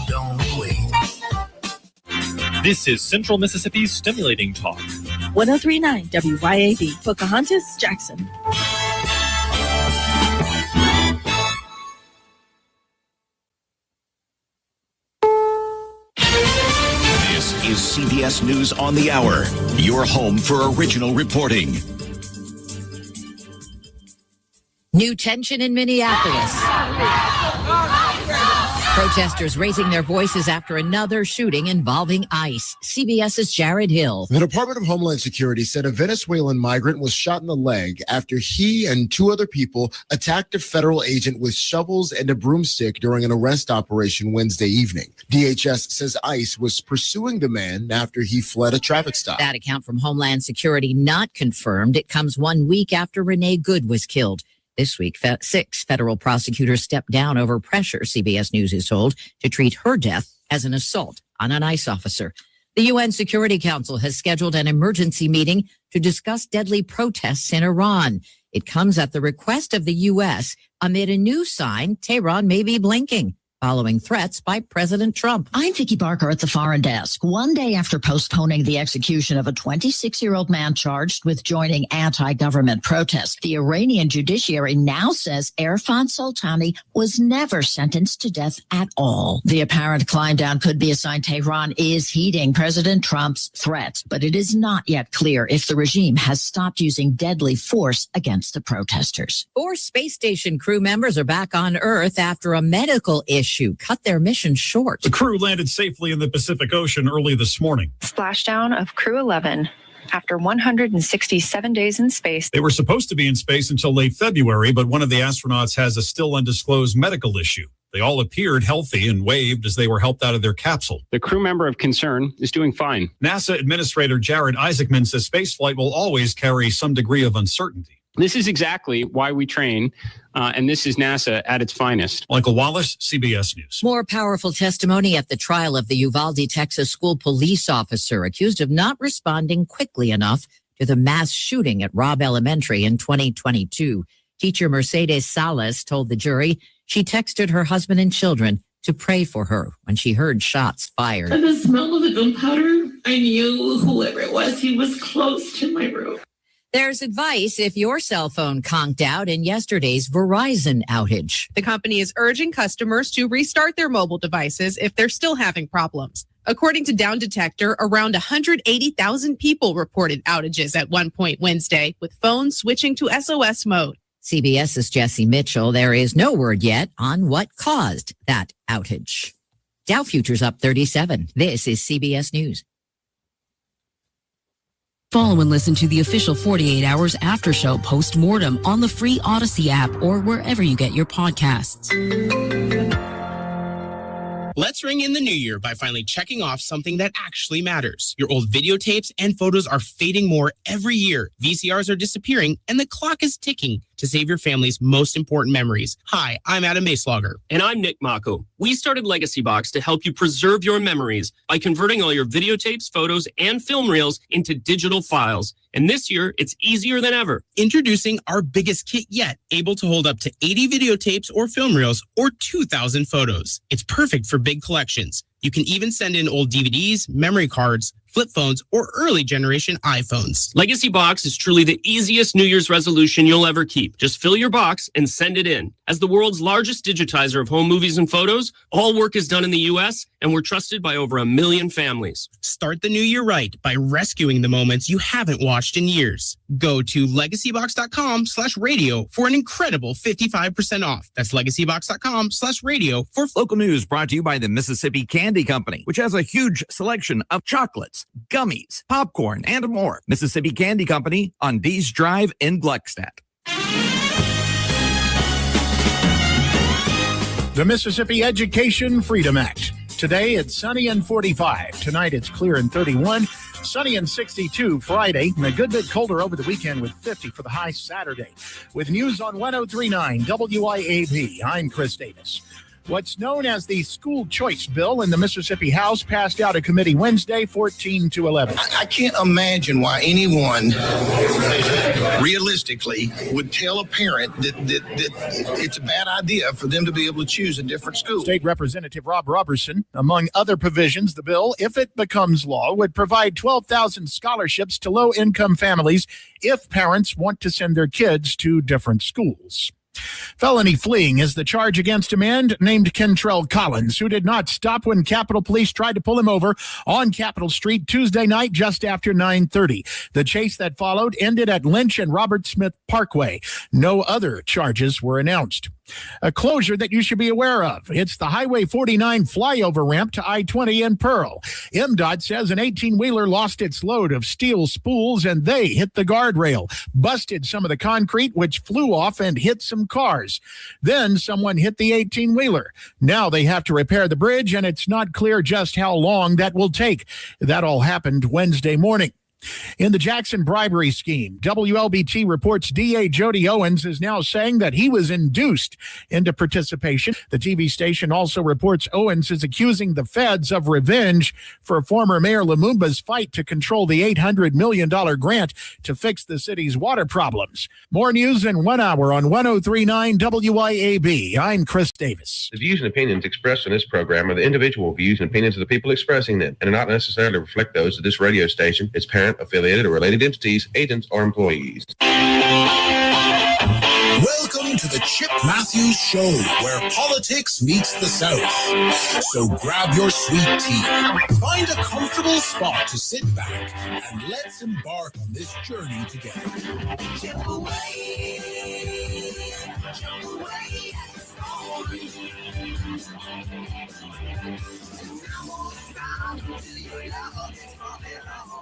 Don't wait. This is Central Mississippi's Stimulating Talk. 1039 WYAB, Pocahontas, Jackson. This is CBS News on the Hour, your home for original reporting. New tension in Minneapolis. Protesters raising their voices after another shooting involving ICE. CBS's Jared Hill. The Department of Homeland Security said a Venezuelan migrant was shot in the leg after he and two other people attacked a federal agent with shovels and a broomstick during an arrest operation Wednesday evening. DHS says ICE was pursuing the man after he fled a traffic stop. That account from Homeland Security not confirmed. It comes 1 week after Renee Good was killed. This week, 6 federal prosecutors stepped down over pressure, CBS News is told, to treat her death as an assault on an ICE officer. The UN Security Council has scheduled an emergency meeting to discuss deadly protests in Iran. It comes at the request of the U.S. amid a new sign Tehran may be blinking, following threats by President Trump. I'm Vicki Barker at the Foreign Desk. One day after postponing the execution of a 26-year-old man charged with joining anti-government protests, the Iranian judiciary now says Irfan Soltani was never sentenced to death at all. The apparent climb down could be a sign Tehran is heeding President Trump's threats, but it is not yet clear if the regime has stopped using deadly force against the protesters. 4 space station crew members are back on Earth after a medical issue cut their mission short. The crew landed safely in the Pacific Ocean early this morning. Splashdown of Crew 11 after 167 days in space. They were supposed to be in space until late February, but one of the astronauts has a still undisclosed medical issue. They all appeared healthy and waved as they were helped out of their capsule. The crew member of concern is doing fine. NASA Administrator Jared Isaacman says spaceflight will always carry some degree of uncertainty. This is exactly why we train, and this is NASA at its finest. Michael Wallace, CBS News. More powerful testimony at the trial of the Uvalde, Texas school police officer accused of not responding quickly enough to the mass shooting at Robb Elementary in 2022. Teacher Mercedes Salas told the jury she texted her husband and children to pray for her when she heard shots fired. By the smell of the gunpowder, I knew whoever it was, he was close to my room. There's advice if your cell phone conked out in yesterday's Verizon outage. The company is urging customers to restart their mobile devices if they're still having problems. According to Down Detector, around 180,000 people reported outages at one point Wednesday, with phones switching to SOS mode. CBS's Jesse Mitchell. There is no word yet on what caused that outage. Dow futures up 37. This is CBS News. Follow and listen to the official 48 Hours After Show post-mortem on the free Odyssey app or wherever you get your podcasts. Let's ring in the new year by finally checking off something that actually matters. Your old videotapes and photos are fading more every year. VCRs are disappearing, and the clock is ticking to save your family's most important memories. Hi, I'm Adam Maslauger. And I'm Nick Mako. We started Legacy Box to help you preserve your memories by converting all your videotapes, photos, and film reels into digital files. And this year, it's easier than ever. Introducing our biggest kit yet, able to hold up to 80 videotapes or film reels or 2,000 photos. It's perfect for big collections. You can even send in old DVDs, memory cards, flip phones, or early generation iPhones. Legacy Box is truly the easiest New Year's resolution you'll ever keep. Just fill your box and send it in. As the world's largest digitizer of home movies and photos, all work is done in the U.S., and we're trusted by over 1 million families. Start the new year right by rescuing the moments you haven't watched in years. Go to legacybox.com/radio for an incredible 55% off. That's legacybox.com/radio for local news brought to you by the Mississippi Candy Company, which has a huge selection of chocolates, gummies, popcorn, and more. Mississippi Candy Company on Dees Drive in Gluckstadt. The Mississippi Education Freedom Act. Today it's sunny and 45. Tonight it's clear and 31. Sunny and 62 Friday. And a good bit colder over the weekend with 50 for the high Saturday. With news on 1039 WIAB, I'm Chris Davis. What's known as the school choice bill in the Mississippi House passed out of committee Wednesday, 14-11. I can't imagine why anyone realistically would tell a parent that it's a bad idea for them to be able to choose a different school. State Representative Rob Robertson, among other provisions, the bill, if it becomes law, would provide 12,000 scholarships to low-income families if parents want to send their kids to different schools. Felony fleeing is the charge against a man named Kentrell Collins, who did not stop when Capitol Police tried to pull him over on Capitol Street Tuesday night just after 9:30. The chase that followed ended at Lynch and Robert Smith Parkway. No other charges were announced. A closure that you should be aware of. It's the Highway 49 flyover ramp to I-20 in Pearl. MDOT says an 18-wheeler lost its load of steel spools and they hit the guardrail, busted some of the concrete, which flew off and hit some cars. Then someone hit the 18-wheeler. Now they have to repair the bridge, and it's not clear just how long that will take. That all happened Wednesday morning. In the Jackson bribery scheme, WLBT reports DA Jody Owens is now saying that he was induced into participation. The TV station also reports Owens is accusing the feds of revenge for former Mayor Lumumba's fight to control the $800 million grant to fix the city's water problems. More news in 1 hour on 103.9 WYAB. I'm Chris Davis. The views and opinions expressed in this program are the individual views and opinions of the people expressing them and do not necessarily reflect those of this radio station, its parent, affiliated, or related entities, agents, or employees. Welcome to the Chip Matthews Show, where politics meets the South. So grab your sweet tea, find a comfortable spot to sit back, and let's embark on this journey together. Chip away, chip away at the story. I won't stop until your love is coming on.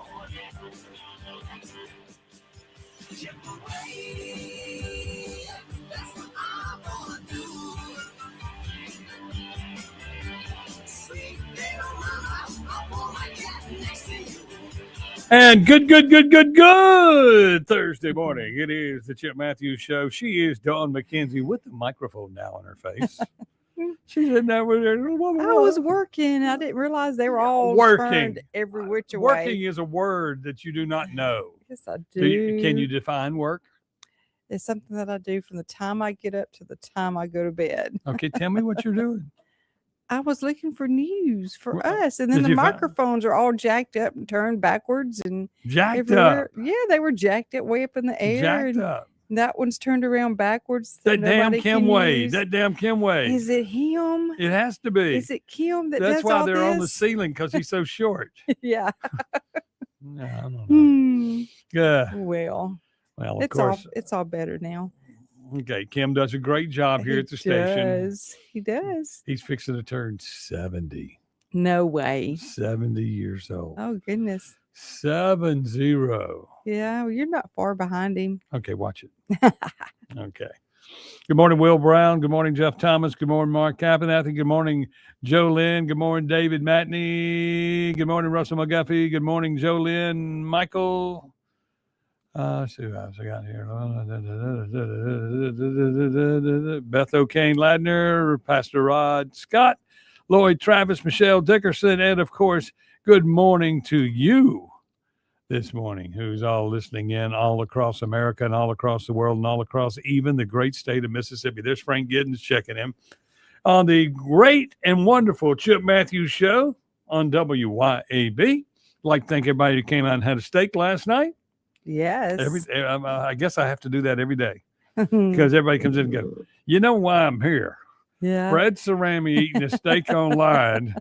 Chip away, that's what I want to do. Sweet little mama, I wanna get next to you. And good Thursday morning. It is the Chip Matthews Show. She is Dawn McKenzie with the microphone now on her face. She's in there with her. I was working. I didn't realize they were all turned every which way. Working is a word that you do not know. Yes, I do. Can you define work? It's something that I do from the time I get up to the time I go to bed. Okay, tell me what you're doing. I was looking for news for us, and then the microphones are all jacked up and turned backwards and jacked everywhere. up. Yeah, they were jacked up way up in the air. Jacked up. That one's turned around backwards. That damn Kim Wade. That damn Kim Wade. Is it him? It has to be. Is it Kim that That's does why all they're this? on the ceiling, because he's so short. Yeah. No, I don't know. Yeah. Well, of course. It's all better now. Okay, Kim does a great job here at the station. He does. He's fixing to turn 70. No way. 70 years old. Oh, goodness. 70. Yeah, well, you're not far behind him. Okay, watch it. Okay. Good morning, Will Brown. Good morning, Jeff Thomas. Good morning, Mark Abernathy. Good morning, Joe Lynn. Good morning, David Matney. Good morning, Russell McGuffey. Good morning, Joe Lynn. Michael. Let's see what else I got here. Beth O'Kane Ladner, Pastor Rod Scott, Lloyd Travis, Michelle Dickerson, and of course, good morning to you this morning, who's all listening in all across America and all across the world and all across even the great state of Mississippi. There's Frank Giddens checking in on the great and wonderful Chip Matthews Show on WYAB. I'd like to thank everybody who came out and had a steak last night. Yes. I guess I have to do that every day because everybody comes in and goes, you know why I'm here? Yeah. Fred Cerami eating a steak online.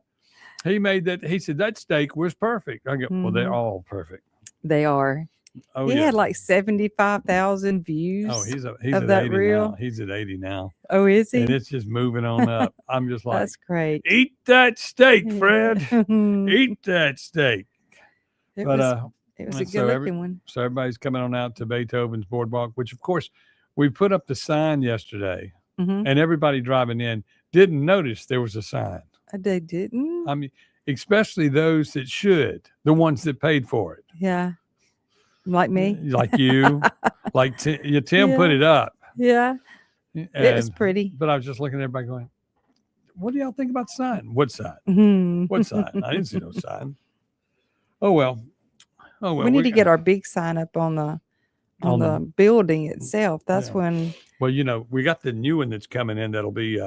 He made that. He said that steak was perfect. I go, well, they're all perfect. They are. Oh, he yeah. had like 75,000 views. Oh, he's of at that 80 reel. now. He's at 80 now. Oh, is he? And it's just moving on up. I'm just like, that's great. Eat that steak, Fred. Eat that steak. It was a good-looking one. So everybody's coming on out to Beethoven's Boardwalk, which, of course, we put up the sign yesterday, and everybody driving in didn't notice there was a sign. They didn't? I mean, especially those that should, the ones that paid for it. Yeah. Like me? Like you. Like Tim put it up. Yeah. It was pretty. But I was just looking at everybody going, what do y'all think about the sign? What sign? Mhm. What sign? I didn't see no sign. Oh well. Oh well. We need to get our big sign up on the On the the- building itself. That's Yeah. when Well, you know, we got the new one that's coming in that'll be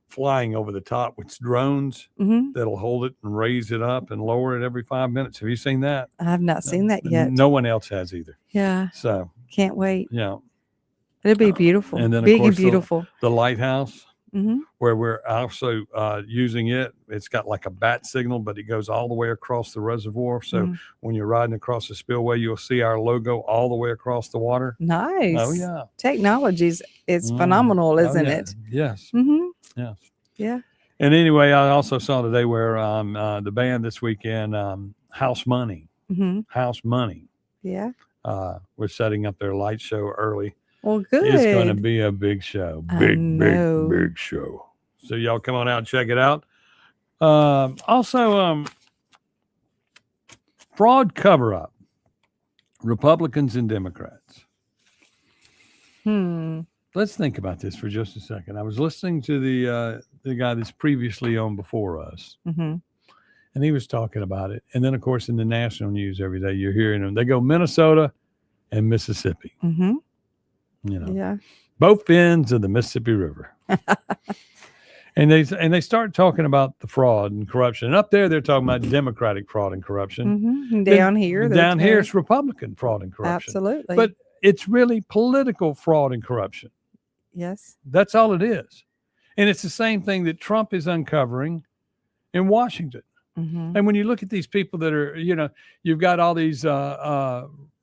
flying over the top with drones Mhm. that'll hold it and raise it up and lower it every 5 minutes. Have you seen that? I have not seen that yet. No one else has either. Yeah, So, can't wait. yeah. It'll be beautiful. And then, of Big course, and beautiful. the lighthouse, Mhm. where we're also using it. It's got like a bat signal, but it goes all the way across the reservoir. So Mhm. when you're riding across the spillway, you'll see our logo all the way across the water. Nice. Oh, yeah. Technology's it's Mm. phenomenal, Oh, isn't yeah. it? Yes. Mm-hmm. Yes. Yeah. And anyway, I also saw today where the band this weekend, House Money, Mm-hmm. House Money, Yeah. we're setting up their light show early. Well, good. It's going to be a big show. I Big, know. big show. So y'all come on out and check it out. Also, fraud cover up, Republicans and Democrats. Let's think about this for just a second. I was listening to the guy that's previously on before us, Mm-hmm. and he was talking about it. And then, of course, in the national news every day, you're hearing them. They go Minnesota and Mississippi. Mm-hmm. You know, Yeah. both ends of the Mississippi River. And they start talking about the fraud and corruption. And up there, they're talking about Democratic fraud and corruption. Mm-hmm. Then Down here, they're down here, saying- it's Republican fraud and corruption. Absolutely. But it's really political fraud and corruption. Yes. That's all it is. And it's the same thing that Trump is uncovering in Washington. Mm-hmm. And when you look at these people that are, you know, you've got all these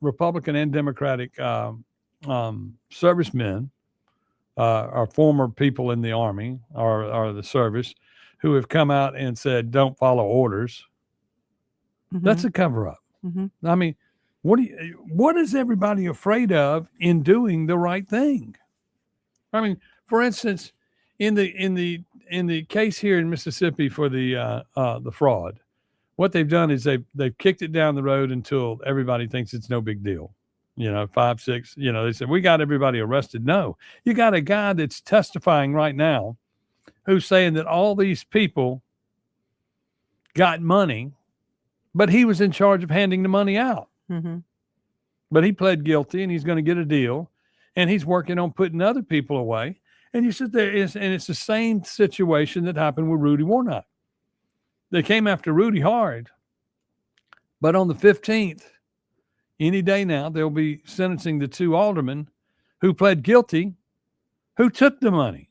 Republican and Democratic servicemen, or former people in the Army or the service, who have come out and said, don't follow orders. That's a cover up. Mm-hmm. I mean, what is everybody afraid of in doing the right thing? I mean, for instance, in the case here in Mississippi for the fraud, what they've done is they've kicked it down the road until everybody thinks it's no big deal. You know, 5, 6, you know, they said, we got everybody arrested. No, you got a guy that's testifying right now who's saying that all these people got money, but he was in charge of handing the money out. Mm-hmm. But he pled guilty and he's going to get a deal, and he's working on putting other people away. And you sit there, and it's the same situation that happened with Rudy Warnock. They came after Rudy hard, but on the 15th, any day now, they'll be sentencing the 2 aldermen who pled guilty, who took the money.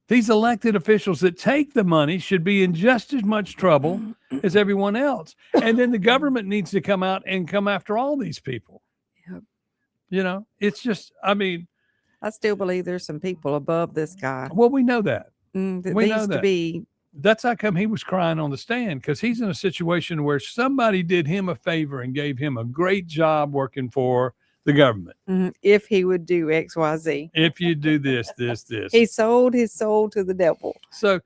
These elected officials that take the money should be in just as much trouble as everyone else. And then the government needs to come out and come after all these people. Yep. You know, it's just, I mean, I still believe there's some people above this guy. well, we know that. That we know needs to that. be. That's how come he was crying on the stand, because he's in a situation where somebody did him a favor and gave him a great job working for the government. Mhm. If he would do XYZ. If you do this. He sold his soul to the devil. So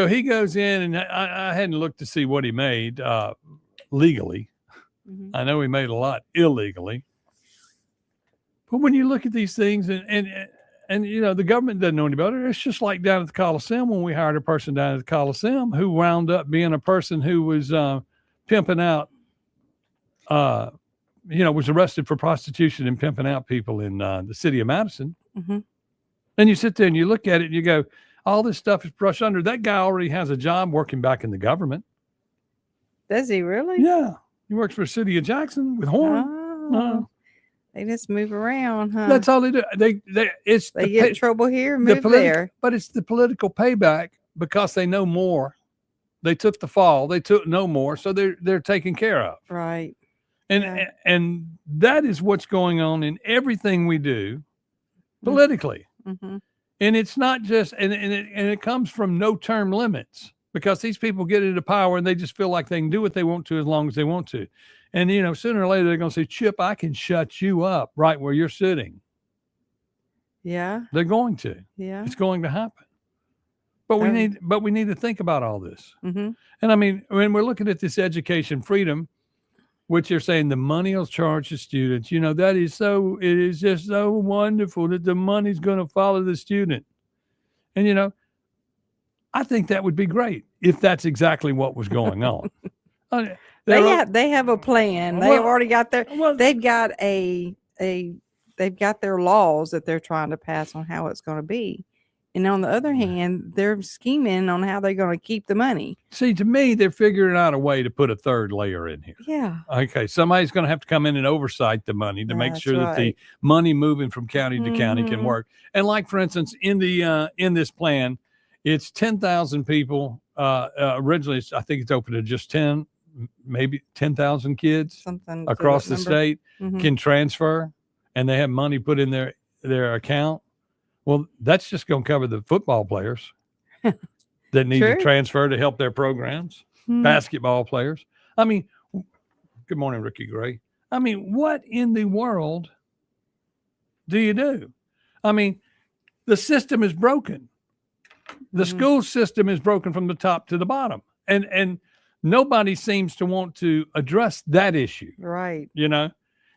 he goes in, and I hadn't looked to see what he made legally. Mm-hmm. I know he made a lot illegally. But when you look at these things, and you know, the government doesn't know any better. It's just like down at the Coliseum when we hired a person down at the Coliseum who wound up being a person who was pimping out, was arrested for prostitution and pimping out people in the city of Madison. Mm-hmm. And you sit there and you look at it and you go, all this stuff is brushed under. That guy already has a job working back in the government. Does he really? Yeah. He works for the city of Jackson with Horn. Oh, they just move around, huh? That's all they do. They get in trouble here, move there. But it's the political payback because they know more. They took the fall. They took no more, so they're taken care of. Right. And that is what's going on in everything we do politically. Mm-hmm. And it's not just and it comes from no term limits, because these people get into power and they just feel like they can do what they want to as long as they want to. And, you know, sooner or later, they're going to say, Chip, I can shut you up right where you're sitting. Yeah. They're going to. Yeah. It's going to happen. But we need to think about all this. Mm-hmm. And I mean, when we're looking at this education freedom, which you're saying the money will charge the students, you know, it is just so wonderful that the money's going to follow the student. And, you know, I think that would be great if that's exactly what was going on. They have a plan. They've already got their. They've got they've got their laws that they're trying to pass on how it's going to be. And on the other hand, they're scheming on how they're going to keep the money. See, to me, they're figuring out a way to put a third layer in here. Yeah. Okay, somebody's going to have to come in and oversight the money to make sure that the money moving from county to county can work. And like, for instance, in this plan, it's 10,000 people. Originally, I think it's open to just 10, maybe 10,000 kids something across the state can transfer, and they have money put in their account. Well, that's just going to cover the football players that need to transfer to help their programs, basketball players. I mean, good morning, Ricky Gray. I mean, what in the world do you do? I mean, the system is broken. The school system is broken from the top to the bottom. And nobody seems to want to address that issue. Right. You know,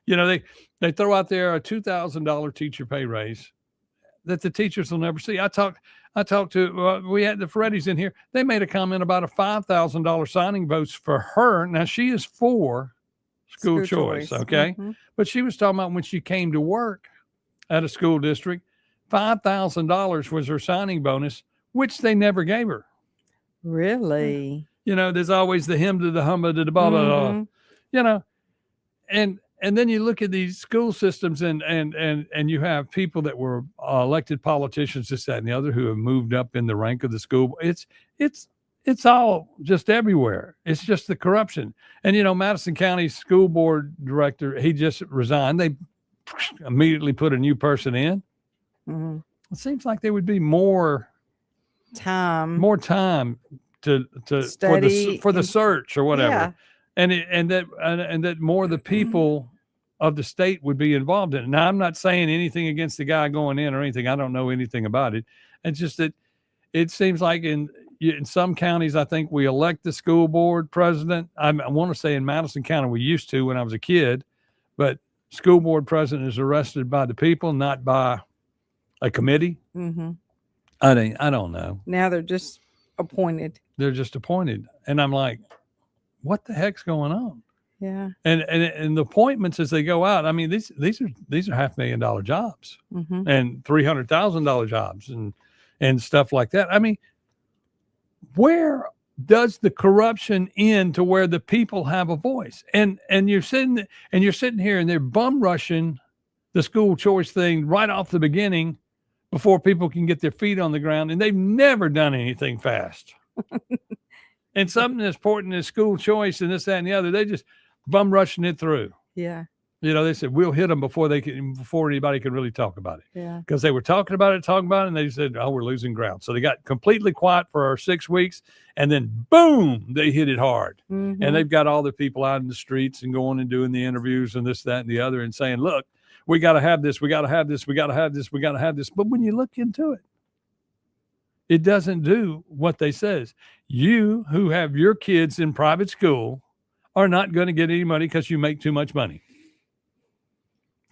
they throw out there a $2,000 teacher pay raise that the teachers will never see. I talked to, we had the Ferrettis in here. They made a comment about a $5,000 signing bonus for her. Now she is for school choice. Okay. But she was talking about when she came to work at a school district, $5,000 was her signing bonus, which they never gave her. Really? You know, there's always the him to the humba to the blah, blah, blah, you know, and then you look at these school systems and you have people that were elected politicians, this, that, and the other, who have moved up in the rank of the school. It's all just everywhere. It's just the corruption. And, you know, Madison County school board director, he just resigned. They immediately put a new person in. It seems like there would be more time to study for the search or whatever. Yeah. And that more of the people of the state would be involved in it. Now, I'm not saying anything against the guy going in or anything. I don't know anything about it. It's just that it seems like in some counties, I think we elect the school board president. I want to say in Madison County, we used to when I was a kid, but school board president is arrested by the people, not by a committee. I don't know. Now they're just appointed. They're just appointed. And I'm like, what the heck's going on? Yeah. And the appointments as they go out, I mean, these are $500,000 jobs and $300,000 jobs and stuff like that. I mean, where does the corruption end to where the people have a voice? And you're sitting here and they're bum rushing the school choice thing right off the beginning before people can get their feet on the ground, and they've never done anything fast. And something as important as school choice and this, that, and the other, they just bum rushing it through. Yeah. You know, they said, we'll hit them before anybody could really talk about it. Yeah. Because they were talking about it, and they said, oh, we're losing ground. So they got completely quiet for 6 weeks, and then boom, they hit it hard. And they've got all the people out in the streets and going and doing the interviews and this, that, and the other, and saying, look, we got to have this, we got to have this, we got to have this, we got to have this. But when you look into it, it doesn't do what they says. You who have your kids in private school are not going to get any money because you make too much money.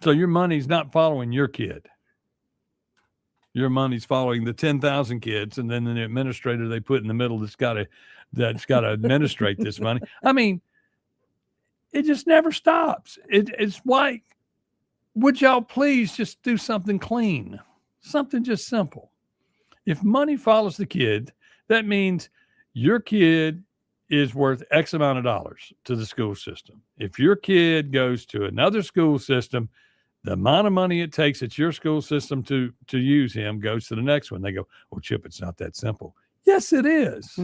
So your money's not following your kid. Your money's following the 10,000 kids, and then the administrator they put in the middle that's got to administrate this money. I mean, it just never stops. It's like, would y'all please just do something clean, something just simple? If money follows the kid, that means your kid is worth X amount of dollars to the school system. If your kid goes to another school system, the amount of money it takes at your school system to use him goes to the next one. They go, well, Chip, it's not that simple. Yes, it is.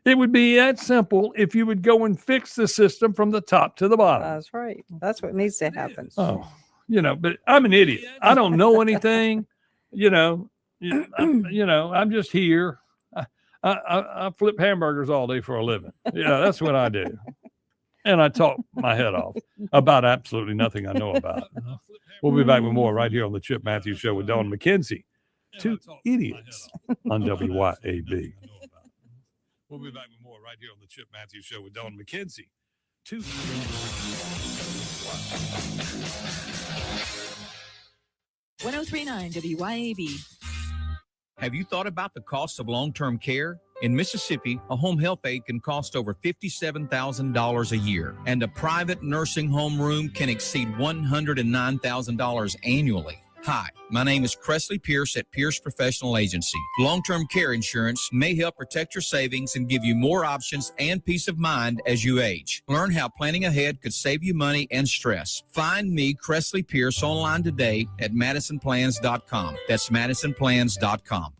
It would be that simple if you would go and fix the system from the top to the bottom. That's right. That's what needs to happen. Oh, you know, but I'm an idiot. I don't know anything, you know. I'm just here. I flip hamburgers all day for a living. Yeah, that's what I do. And I talk my head off about absolutely nothing I know about. We'll be back with more right here on the Chip Matthews Show with Dawn McKenzie. Two idiots on WYAB. We'll be back with more right here on the Chip Matthews Show with Dawn McKenzie. 1039 WYAB. Have you thought about the cost of long-term care? In Mississippi, a home health aide can cost over $57,000 a year, and a private nursing home room can exceed $109,000 annually. Hi, my name is Cressley Pierce at Pierce Professional Agency. Long-term care insurance may help protect your savings and give you more options and peace of mind as you age. Learn how planning ahead could save you money and stress. Find me, Cressley Pierce, online today at MadisonPlans.com. That's MadisonPlans.com.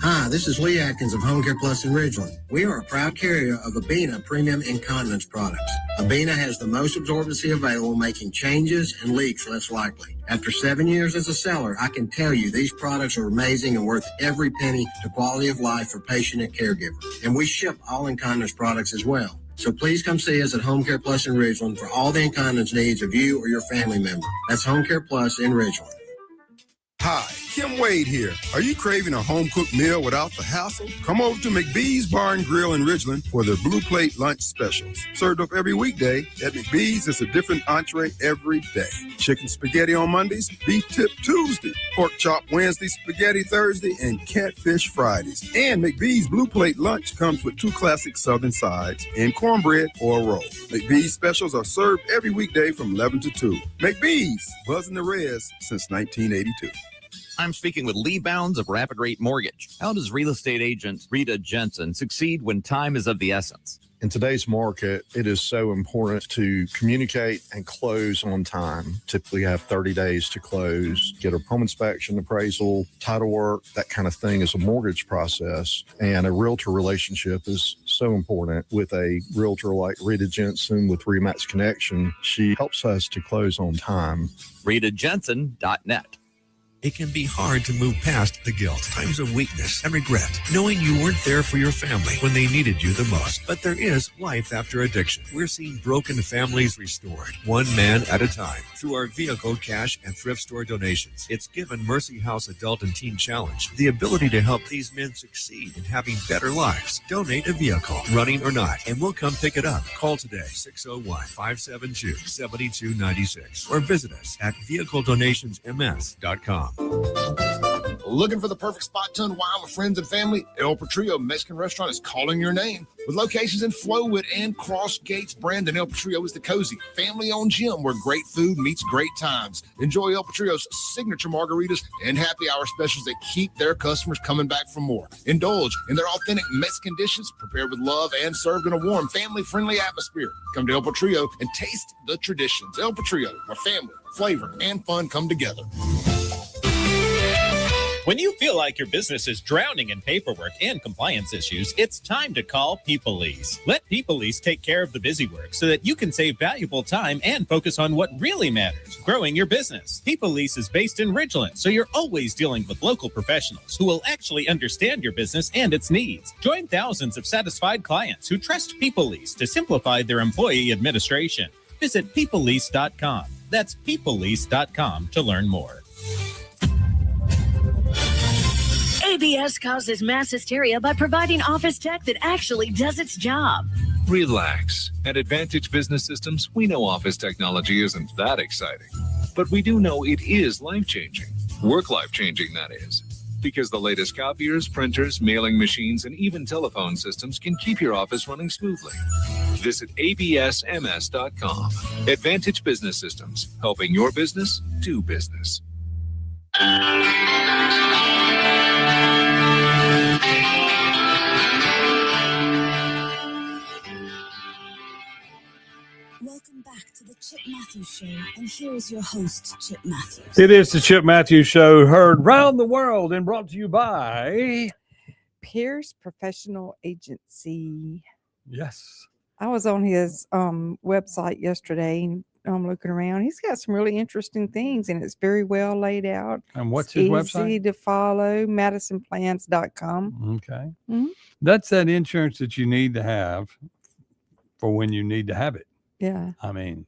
Hi, this is Lee Atkins of Home Care Plus in Ridgeland. We are a proud carrier of Abena Premium Incontinence products. Abena has the most absorbency available, making changes and leaks less likely. After 7 years as a seller, I can tell you these products are amazing and worth every penny to quality of life for patient and caregiver. And we ship all incontinence products as well. So please come see us at Home Care Plus in Ridgeland for all the incontinence needs of you or your family member. That's Home Care Plus in Ridgeland. Hi, Kim Wade here. Are you craving a home-cooked meal without the hassle? Come over to McBee's Bar and Grill in Ridgeland for their Blue Plate lunch specials. Served up every weekday, at McBee's is a different entree every day. Chicken spaghetti on Mondays, beef tip Tuesday, pork chop Wednesday, spaghetti Thursday, and catfish Fridays. And McBee's Blue Plate lunch comes with 2 classic southern sides and cornbread or a roll. McBee's specials are served every weekday from 11 to 2. McBee's, buzzing the res since 1982. I'm speaking with Lee Bounds of Rapid Rate Mortgage. How does real estate agent Rita Jensen succeed when time is of the essence? In today's market, it is so important to communicate and close on time. Typically have 30 days to close, get a home inspection, appraisal, title work, that kind of thing is a mortgage process. And a realtor relationship is so important. With a realtor like Rita Jensen with Remax Connection, she helps us to close on time. RitaJensen.net. It can be hard to move past the guilt, times of weakness, and regret, knowing you weren't there for your family when they needed you the most. But there is life after addiction. We're seeing broken families restored, one man at a time, through our vehicle, cash, and thrift store donations. It's given Mercy House Adult and Teen Challenge the ability to help these men succeed in having better lives. Donate a vehicle, running or not, and we'll come pick it up. Call today, 601-572-7296, or visit us at vehicledonationsms.com. Looking for the perfect spot to unwind with friends and family? El Patrio Mexican Restaurant is calling your name. With locations in Flowood and Cross Gates, Brandon, El Patrio is the cozy, family-owned gym where great food meets great times. Enjoy El Patrio's signature margaritas and happy hour specials that keep their customers coming back for more. Indulge in their authentic Mexican dishes prepared with love and served in a warm, family-friendly atmosphere. Come to El Patrio and taste the traditions. El Patrio, where family, flavor, and fun come together. When you feel like your business is drowning in paperwork and compliance issues, it's time to call Peoplease. Let Peoplease take care of the busy work so that you can save valuable time and focus on what really matters, growing your business. Peoplease is based in Ridgeland, so you're always dealing with local professionals who will actually understand your business and its needs. Join thousands of satisfied clients who trust Peoplease to simplify their employee administration. Visit Peoplease.com. That's Peoplease.com to learn more. ABS causes mass hysteria by providing office tech that actually does its job. Relax. At Advantage Business Systems, we know office technology isn't that exciting, but we do know it is life-changing. Work-life-changing, that is. Because the latest copiers, printers, mailing machines, and even telephone systems can keep your office running smoothly. Visit absms.com. Advantage Business Systems, helping your business do business. Welcome back to the Chip Matthews Show, and here is your host, Chip Matthews. It is the Chip Matthews Show, heard round the world and brought to you by Pierce Professional Agency. Yes. I was on his website yesterday and looking around. He's got some really interesting things, and it's very well laid out. And what's his website? Easy to follow, MadisonPlans.com. Okay. Mm-hmm. That's that insurance that you need to have for when you need to have it. Yeah. I mean,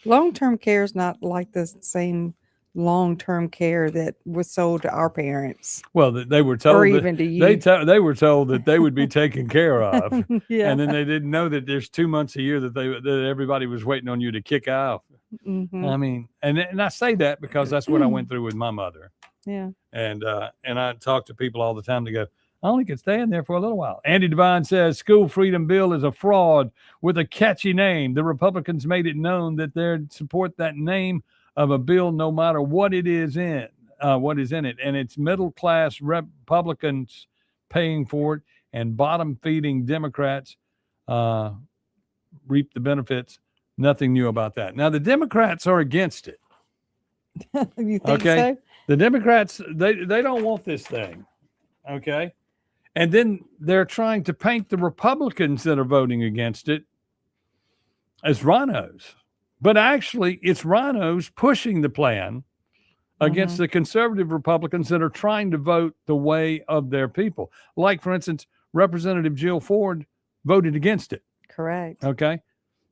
long-term care is not like the same long-term care that was sold to our parents. Well, they were told, or even to you. They were told that they would be taken care of. Yeah. And then they didn't know that there's 2 months a year that everybody was waiting on you to kick off. Mm-hmm. I mean, and I say that because that's what I went through with my mother. Yeah. And I talk to people all the time. They go, I only can stay in there for a little while. Andy Devine says school freedom bill is a fraud with a catchy name. The Republicans made it known that they'd support that name of a bill no matter what it is in, what is in it. And it's middle class Republicans paying for it, and bottom feeding Democrats reap the benefits. Nothing new about that. Now the Democrats are against it. You think so? The Democrats, they don't want this thing. Okay. And then they're trying to paint the Republicans that are voting against it as rhinos. But actually, it's rhinos pushing the plan against the conservative Republicans that are trying to vote the way of their people. Like, for instance, Representative Jill Ford voted against it. Correct. Okay.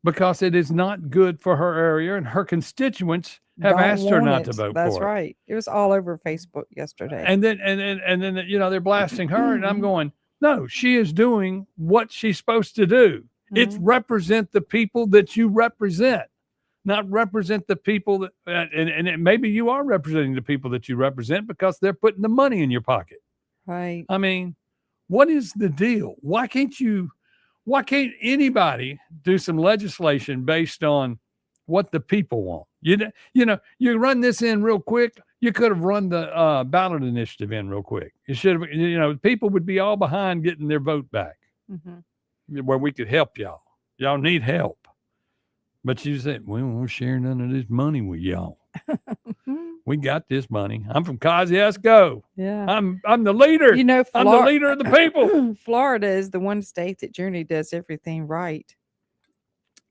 Because it is not good for her area, and her constituents have asked her not to vote for it. That's right. It was all over Facebook yesterday. And then they're blasting her, and I'm going, no, she is doing what she's supposed to do. It's represent the people that you represent, not represent the people that, and maybe you are representing the people that you represent because they're putting the money in your pocket. Right. I mean, what is the deal? Why can't anybody do some legislation based on what the people want? You run this in real quick. You could have run the ballot initiative in real quick. You should have, people would be all behind getting their vote back, where we could help y'all. Y'all need help. But you said, we won't share none of this money with y'all. We got this money. I'm from Kosciuszko. Yeah. I'm the leader. I'm the leader of the people. Florida is the one state that generally does everything right.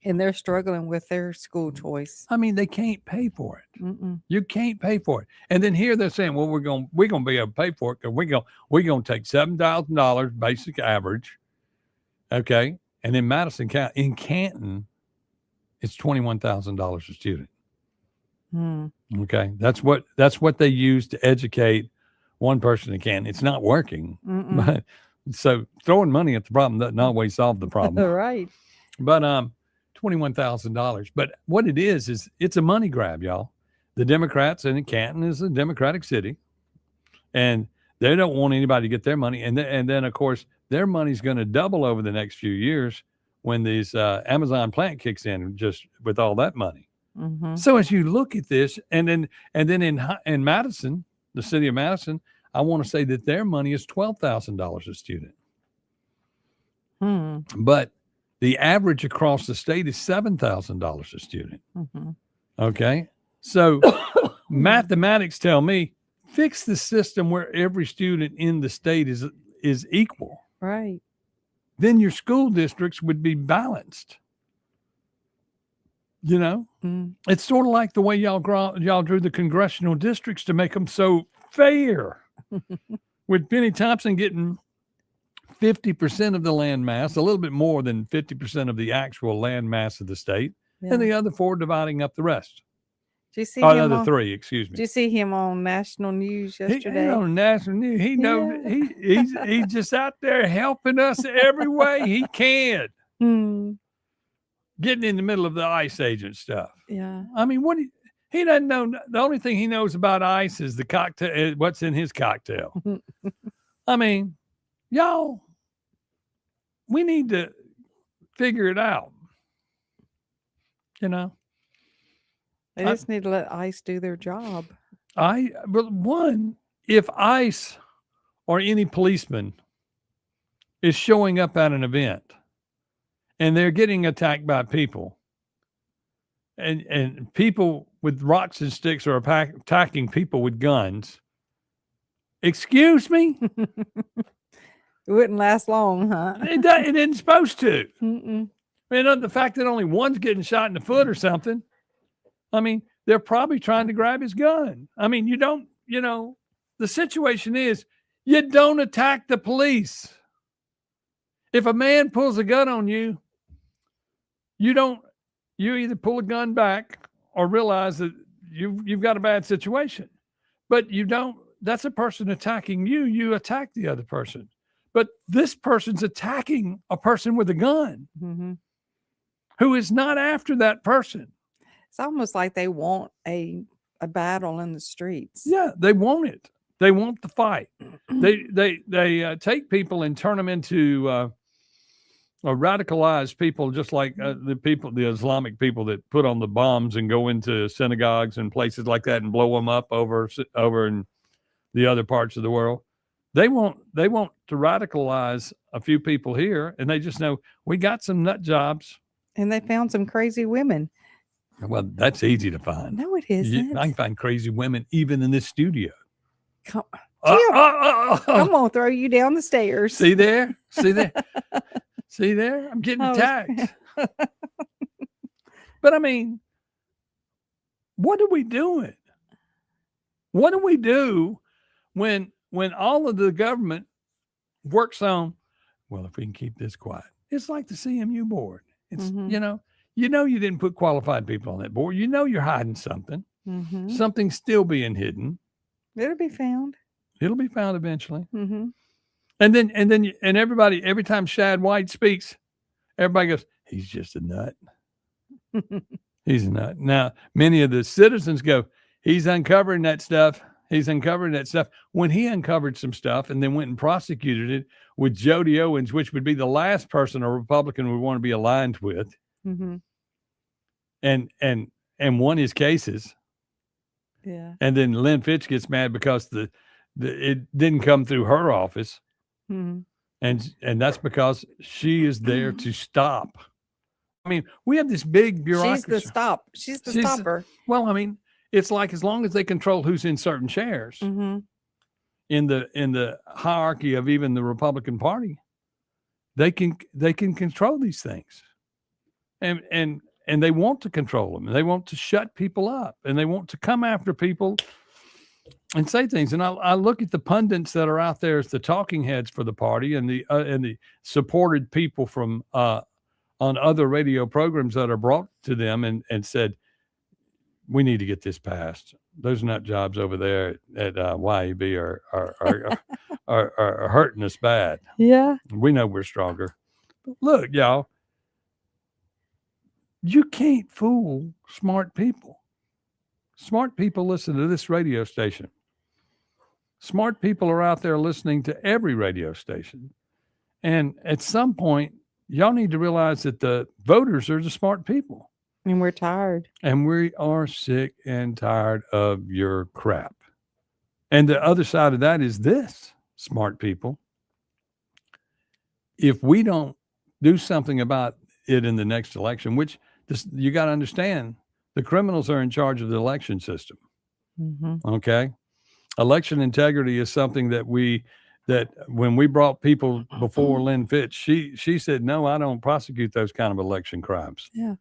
And they're struggling with their school choice. I mean, they can't pay for it. You can't pay for it. And then here they're saying, well, we're gonna be able to pay for it because we're gonna take $7,000 basic average. Okay. And in Madison County, in Canton, it's $21,000 a student. Okay. That's what they use to educate one person in Canton. It's not working. But so throwing money at the problem doesn't always solve the problem. Right. But $21,000. But what it is it's a money grab, y'all. The Democrats, and Canton is a Democratic city, and they don't want anybody to get their money. And then of course, their money's going to double over the next few years when these Amazon plant kicks in, just with all that money. So as you look at this, and then in Madison, the city of Madison, I want to say that their money is $12,000 a student. But the average across the state is $7,000 a student. Okay. So mathematics tell me fix the system where every student in the state is equal. Right. Then your school districts would be balanced. It's sort of like the way y'all drew the congressional districts to make them so fair. With Benny Thompson getting 50% of the land mass, a little bit more than 50% of the actual land mass of the state, and the other 4 dividing up the rest. Did you see him? The Other 3, excuse me. Did you see him on national news yesterday? He's on national news. He knows he's just out there helping us every way he can. Getting in the middle of the ICE agent stuff. Yeah. I mean, he doesn't know. The only thing he knows about ICE is the cocktail, what's in his cocktail. I mean, y'all, we need to figure it out. They just need to let ICE do their job. But one, if ICE or any policeman is showing up at an event and they're getting attacked by people, and people with rocks and sticks are attacking people with guns, excuse me? It wouldn't last long, huh? It isn't supposed to. I mean, the fact that only one's getting shot in the foot or something, I mean, they're probably trying to grab his gun. I mean, the situation is you don't attack the police. If a man pulls a gun on you, you either pull a gun back or realize that you've got a bad situation. But you don't, that's a person attacking you. You attack the other person. But this person's attacking a person with a gun who is not after that person. It's almost like they want a a battle in the streets. Yeah, they want it. They want the fight. They take people and turn them into radicalized people, just like the Islamic people that put on the bombs and go into synagogues and places like that and blow them up over in the other parts of the world. They want to radicalize a few people here, and they just know we got some nut jobs. And they found some crazy women. Well, that's easy to find. No, it isn't. I can find crazy women even in this studio. Come on, throw you down the stairs. See there? See there? See there? I'm getting attacked. But I mean, what are we doing? What do we do when all of the government works on, well, if we can keep this quiet? It's like the CMU board. It's, you didn't put qualified people on that board. You're hiding something. Mm-hmm. Something's still being hidden. It'll be found. It'll be found eventually. Mm-hmm. And then everybody, every time Shad White speaks, everybody goes, he's just a nut. He's a nut. Now, many of the citizens go, he's uncovering that stuff. He's uncovering that stuff. When he uncovered some stuff and then went and prosecuted it with Jody Owens, which would be the last person a Republican would want to be aligned with, mm-hmm. and won his cases. Yeah. And then Lynn Fitch gets mad because it didn't come through her office. Mm-hmm. And that's because she is there to stop. I mean, we have this big bureaucracy. She's the stopper. Well, I mean, it's like as long as they control who's in certain chairs mm-hmm. in the hierarchy of even the Republican Party, they can control these things. And they want to control them, and they want to shut people up, and they want to come after people and say things. And I look at the pundits that are out there as the talking heads for the party, and the supported people from on other radio programs that are brought to them and said, we need to get this passed. Those nut jobs over there at YAB are hurting us bad. Yeah, we know we're stronger. But look, y'all. You can't fool smart people. Smart people listen to this radio station. Smart people are out there listening to every radio station. And at some point, y'all need to realize that the voters are the smart people. And we're tired. And we are sick and tired of your crap. And the other side of that is this, smart people. If we don't do something about it in the next election, which you got to understand, the criminals are in charge of the election system. Mm-hmm. Okay. Election integrity is something that when we brought people before Lynn Fitch, she said, no, I don't prosecute those kind of election crimes. Yeah.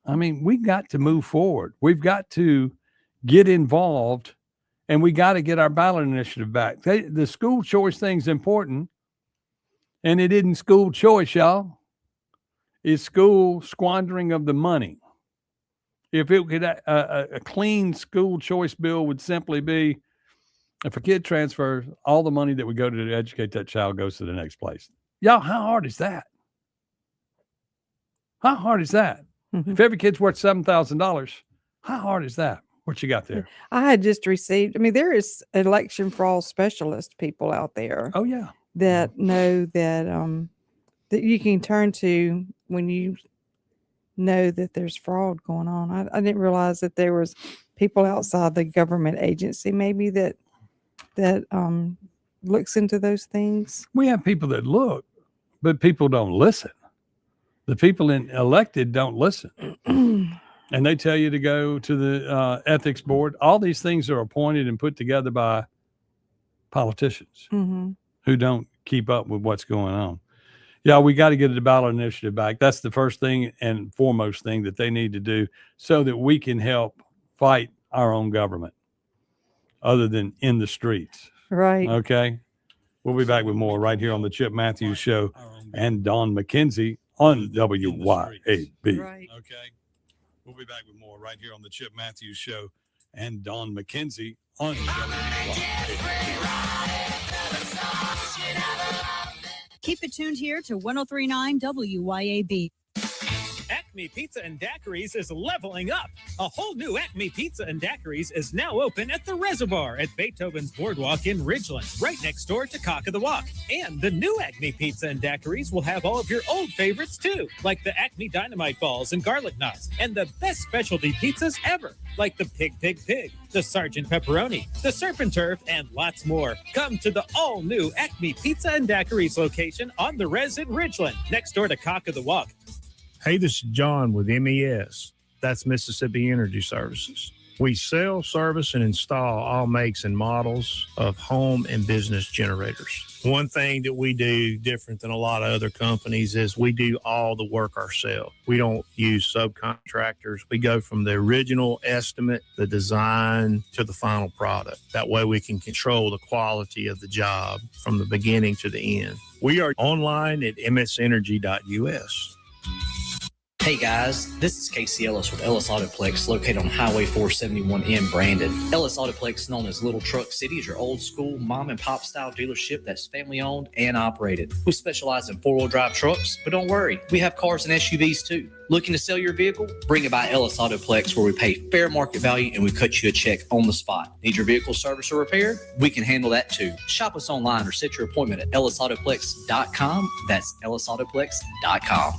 I mean, we got to move forward. We've got to get involved, and we got to get our ballot initiative back. The school choice thing's important, and it isn't school choice, y'all. It's school squandering of the money. If it could, a clean school choice bill would simply be, if a kid transfers, all the money that would go to educate that child goes to the next place. Y'all, how hard is that? How hard is that? Mm-hmm. If every kid's worth $7,000, how hard is that? What you got there? I had just received, there is election fraud specialist people out there. Oh, yeah. That know that you can turn to when you know that there's fraud going on. I didn't realize that there was people outside the government agency maybe that looks into those things. We have people that look, but people don't listen. The people elected don't listen. And they tell you to go to the ethics board. All these things are appointed and put together by politicians mm-hmm. who don't keep up with what's going on. Yeah, we got to get the ballot initiative back. That's the first thing and foremost thing that they need to do so that we can help fight our own government other than in the streets. Right. Okay. We'll be back with more right here on the Chip Matthews Show and Don McKenzie on WYAB. Right. Okay. We'll be back with more right here on the Chip Matthews Show and Don McKenzie on WYAB. Keep it tuned here to 103.9 WYAB. At Acme Pizza and Daiquiris is leveling up. A whole new Acme Pizza and Daiquiris is now open at the Reservoir at Beethoven's Boardwalk in Ridgeland, right next door to Cock of the Walk. And the new Acme Pizza and Daiquiris will have all of your old favorites too, like the Acme Dynamite Balls and Garlic Knots, and the best specialty pizzas ever, like the Pig, the Sergeant Pepperoni, the Serpent Turf, and lots more. Come to the all-new Acme Pizza and Daiquiris location on the Res in Ridgeland, next door to Cock of the Walk. Hey, this is John with MES. That's Mississippi Energy Services. We sell, service, and install all makes and models of home and business generators. One thing that we do different than a lot of other companies is we do all the work ourselves. We don't use subcontractors. We go from the original estimate, the design, to the final product. That way we can control the quality of the job from the beginning to the end. We are online at msenergy.us. Hey guys, this is Casey Ellis with Ellis Autoplex, located on Highway 471 in Brandon. Ellis Autoplex, known as Little Truck City, is your old school mom and pop style dealership that's family owned and operated. We specialize in 4-wheel drive trucks, but don't worry, we have cars and SUVs too. Looking to sell your vehicle? Bring it by Ellis Autoplex, where we pay fair market value and we cut you a check on the spot. Need your vehicle service or repair? We can handle that too. Shop us online or set your appointment at ellisautoplex.com. That's ellisautoplex.com.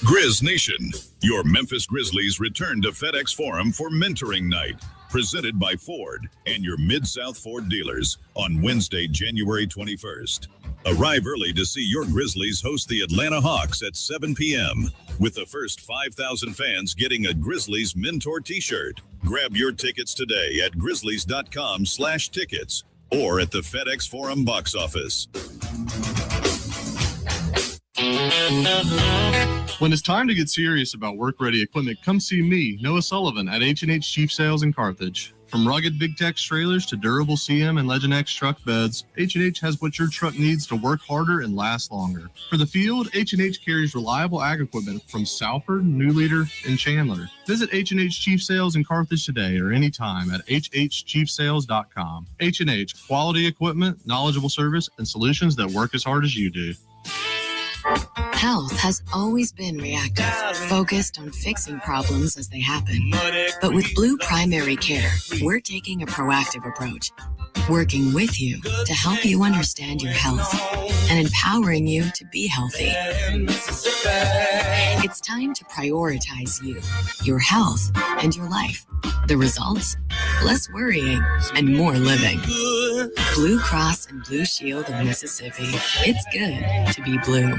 Grizz Nation, your Memphis Grizzlies return to FedEx Forum for Mentoring Night, presented by Ford and your Mid-South Ford dealers on Wednesday, January 21st. Arrive early to see your Grizzlies host the Atlanta Hawks at 7 p.m., with the first 5,000 fans getting a Grizzlies Mentor t-shirt. Grab your tickets today at grizzlies.com/tickets or at the FedEx Forum box office. When it's time to get serious about work-ready equipment, come see me, Noah Sullivan, at H&H Chief Sales in Carthage. From rugged Big Tex trailers to durable CM and Legend X truck beds, H&H has what your truck needs to work harder and last longer. For the field, H&H carries reliable ag equipment from Salford, New Leader, and Chandler. Visit H&H Chief Sales in Carthage today or anytime at hhchiefsales.com. H&H, quality equipment, knowledgeable service, and solutions that work as hard as you do. Health has always been reactive, focused on fixing problems as they happen. But with Blue Primary Care, we're taking a proactive approach, working with you to help you understand your health and empowering you to be healthy. It's time to prioritize you, your health, and your life. The results? Less worrying and more living. Blue Cross and Blue Shield of Mississippi. It's good to be blue.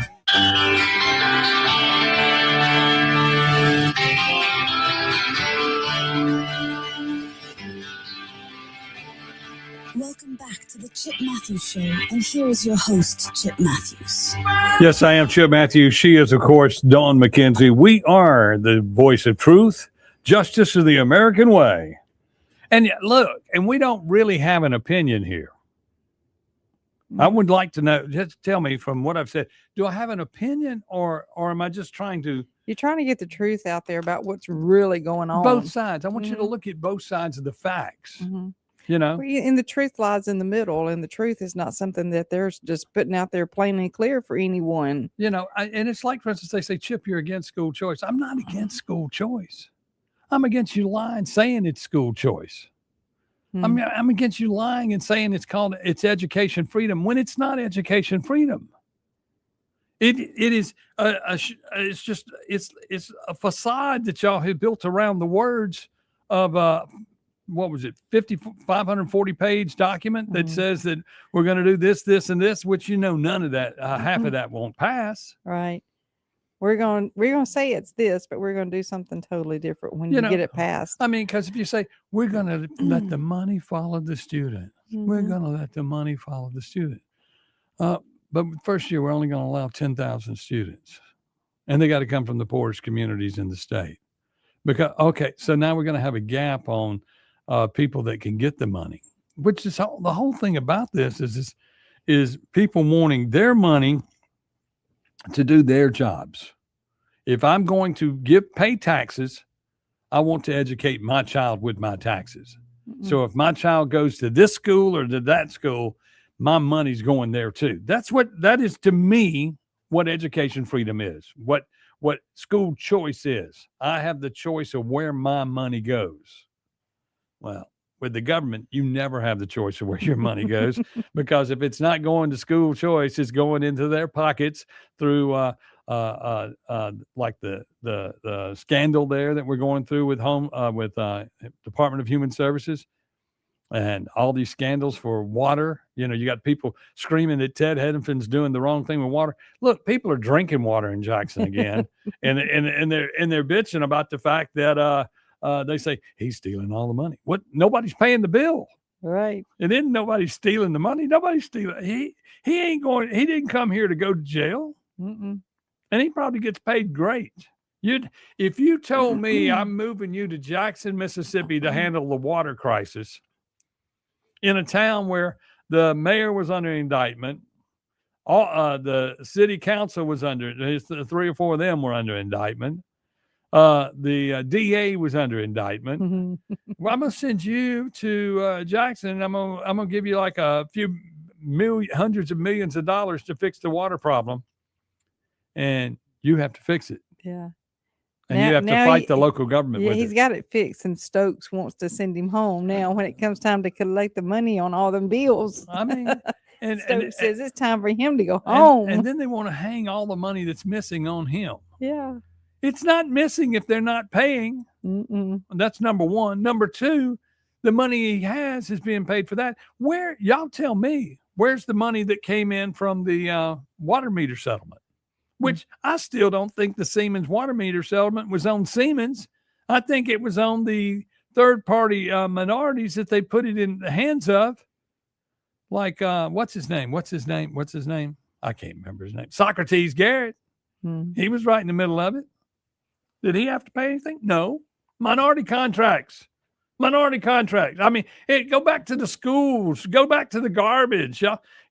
Welcome back to the Chip Matthews Show, and here is your host, Chip Matthews. Yes, I am Chip Matthews. She is, of course, Dawn McKenzie. We are the voice of truth, justice of the American way. And look, and we don't really have an opinion here. I would like to know, just tell me from what I've said, do I have an opinion or am I just trying to? You're trying to get the truth out there about what's really going on. Both sides. I want you to look at both sides of the facts. You know, and the truth lies in the middle, and the truth is not something that they're just putting out there plain and clear for anyone. You know, and it's like, for instance, they say, Chip, you're against school choice. I'm not against school choice. I'm against you lying, saying it's school choice. I'm against you lying and saying it's education freedom when it's not education freedom. It is it's a facade that y'all have built around the words of what was it, 540 page document that says that we're going to do this, this, and this, which none of that, half of that won't pass. Right. We're going to say it's this, but we're going to do something totally different when you get it passed. I mean, because if you say we're going to let the money follow the student, we're going to let the money follow the student. But first year, we're only going to allow 10,000 students, and they got to come from the poorest communities in the state. So now we're going to have a gap on people that can get the money, which is the whole thing about this is people wanting their money to do their jobs. If I'm going to pay taxes, I want to educate my child with my taxes. So if my child goes to this school or to that school, my money's going there too. That is, to me, what education freedom is, what school choice is. I have the choice of where my money goes. Well, with the government, you never have the choice of where your money goes, because if it's not going to school choice, it's going into their pockets through like the scandal there that we're going through with Department of Human Services. And all these scandals for water. You got people screaming that Ted Heddenfin's doing the wrong thing with water. Look, people are drinking water in Jackson again, and they're bitching about the fact that they say he's stealing all the money. What? Nobody's paying the bill, right? And then nobody's stealing the money. Nobody's stealing. He ain't going. He didn't come here to go to jail, and he probably gets paid great. If you told me I'm moving you to Jackson, Mississippi to handle the water crisis, in a town where the mayor was under indictment, the city council was under, 3 or 4 of them were under indictment. The DA was under indictment. Well, I'm gonna send you to Jackson. I'm gonna give you like a few hundreds of millions of dollars to fix the water problem, and you have to fix it. Yeah. And you have to fight the local government with he's it. got it fixed, and Stokes wants to send him home now when it comes time to collect the money on all them bills. I mean, and Stokes says it's time for him to go home. And then they want to hang all the money that's missing on him. Yeah. It's not missing if they're not paying. That's number one. Number two, the money he has is being paid for that. Y'all tell me, where's the money that came in from the water meter settlement? Which I still don't think the Siemens water meter settlement was on Siemens. I think it was on the third-party minorities that they put it in the hands of. Like, what's his name? I can't remember his name. Socrates Garrett. He was right in the middle of it. Did he have to pay anything? No. Minority contracts. I mean, go back to the schools, go back to the garbage.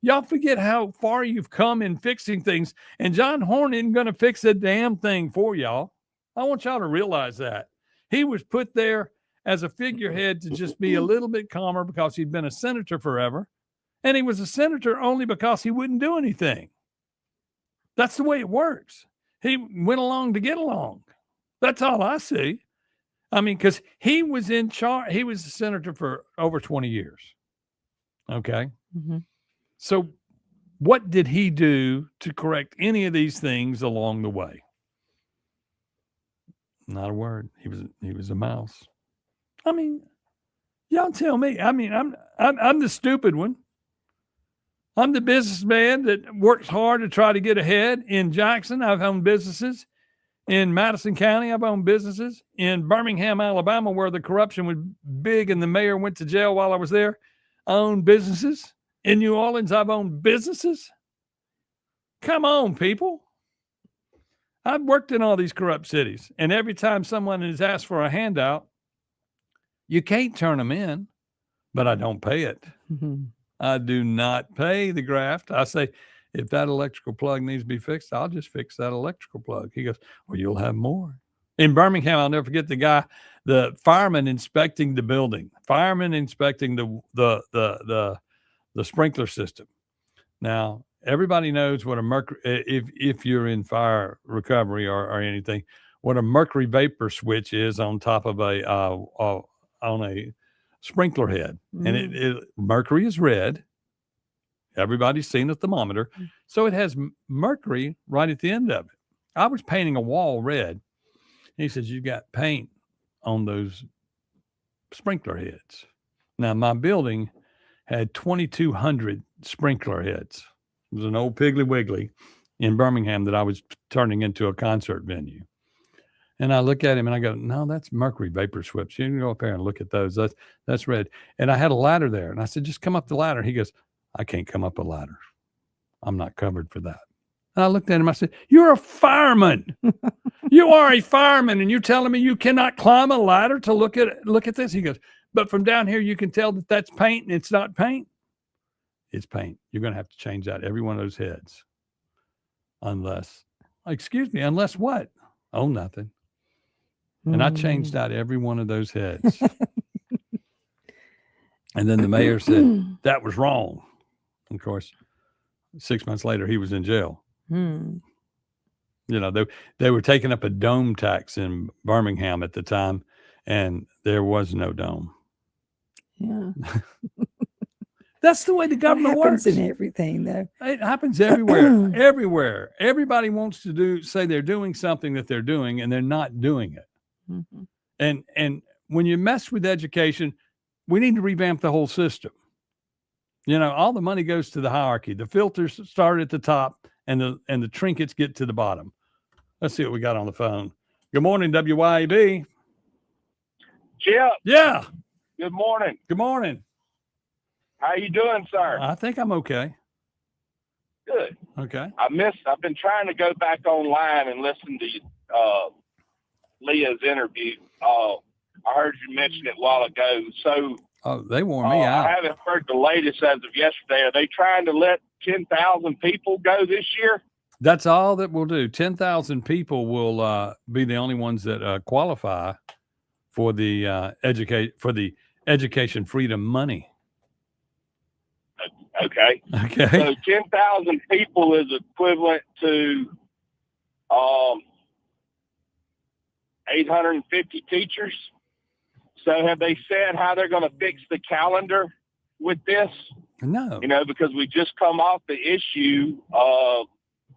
Y'all forget how far you've come in fixing things. And John Horn isn't going to fix a damn thing for y'all. I want y'all to realize that. He was put there as a figurehead to just be a little bit calmer because he'd been a senator forever. And he was a senator only because he wouldn't do anything. That's the way it works. He went along to get along. That's all I see. I mean, because he was in charge. He was a senator for over 20 years. Okay. So what did he do to correct any of these things along the way? Not a word. He was a mouse. I mean, y'all tell me. I mean, I'm the stupid one. I'm the businessman that works hard to try to get ahead. In Jackson, I've owned businesses. In Madison County, I've owned businesses. In Birmingham, Alabama, where the corruption was big and the mayor went to jail while I was there, I owned businesses. In New Orleans, I've owned businesses. Come on, people. I've worked in all these corrupt cities. And every time someone has asked for a handout, you can't turn them in, but I don't pay it. I do not pay the graft. I say, if that electrical plug needs to be fixed, I'll just fix that electrical plug. He goes, well, you'll have more. In Birmingham, I'll never forget the fireman inspecting the building, inspecting the sprinkler system. Now, everybody knows what a mercury, if you're in fire recovery or anything, what a mercury vapor switch is on top of on a sprinkler head. And mercury is red. Everybody's seen a thermometer. So it has mercury right at the end of it. I was painting a wall red. He says, you got paint on those sprinkler heads. Now, my building had 2,200 sprinkler heads. It was an old Piggly Wiggly in Birmingham that I was turning into a concert venue. And I look at him and I go, no, that's mercury vapor switch. You can go up there and look at those. That's red. And I had a ladder there. And I said, just come up the ladder. He goes, I can't come up a ladder. I'm not covered for that. And I looked at him. I said, you're a fireman. You are a fireman. And you're telling me you cannot climb a ladder to look at this? He goes, but from down here, you can tell that that's paint and it's not paint. It's paint. You're going to have to change out every one of those heads. Unless what? Oh, nothing. And I changed out every one of those heads. And then the mayor said, that was wrong. Of course, 6 months later, he was in jail Hmm. You know, they were taking up a dome tax in Birmingham at the time, and there was no dome. Yeah. That's the way the government happens works. in everything, though. It happens everywhere. Everywhere. Everybody wants to say they're doing something that they're doing, and they're not doing it. Mm-hmm. And when you mess with education, we need to revamp the whole system. You know, all the money goes to the hierarchy. The filters start at the top, and the trinkets get to the bottom. Let's see what we got on the phone. Good morning, WYAB. Chip. Yeah. Good morning. Good morning. How you doing, sir? I think I'm okay. Good. Okay. I've been trying to go back online and listen to Leah's interview. I heard you mention it a while ago. So they wore me out. I haven't heard the latest as of yesterday. Are they trying to let 10,000 people go this year? That's all that we'll do. 10,000 people will be the only ones that qualify for the education freedom money. Okay. Okay. So 10,000 people is equivalent to 850 teachers. So have they said how they're going to fix the calendar with this? No. You know, because we just come off the issue of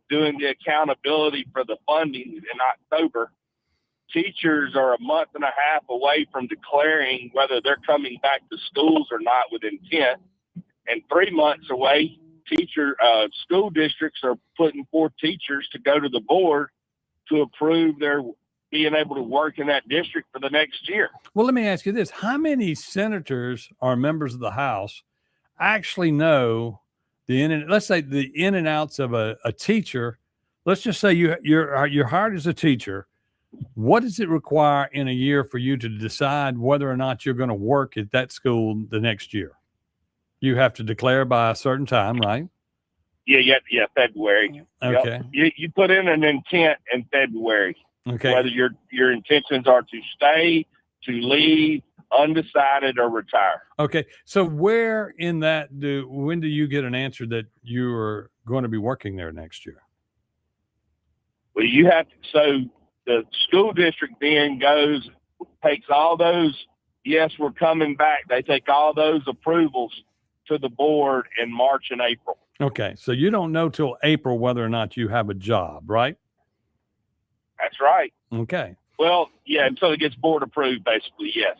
doing the accountability for the funding in October. Teachers are a month and a half away from declaring whether they're coming back to schools or not with intent. And 3 months away, school districts are putting forth teachers to go to the board to approve their being able to work in that district for the next year. Well, let me ask you this. How many senators or members of the House actually know let's say the in and outs of a teacher? Let's just say you're hired as a teacher. What does it require in a year for you to decide whether or not you're going to work at that school the next year? You have to declare by a certain time, right? Yeah, February. Okay. Yep. You put in an intent in February. Okay. Whether your intentions are to stay, to leave, undecided, or retire. Okay. So where in that when do you get an answer that you are going to be working there next year? Well, so the school district then takes all those, yes, we're coming back. They take all those approvals to the board in March and April. Okay. So you don't know till April whether or not you have a job, right? That's right. Okay. Well, yeah, until it gets board approved, basically, yes.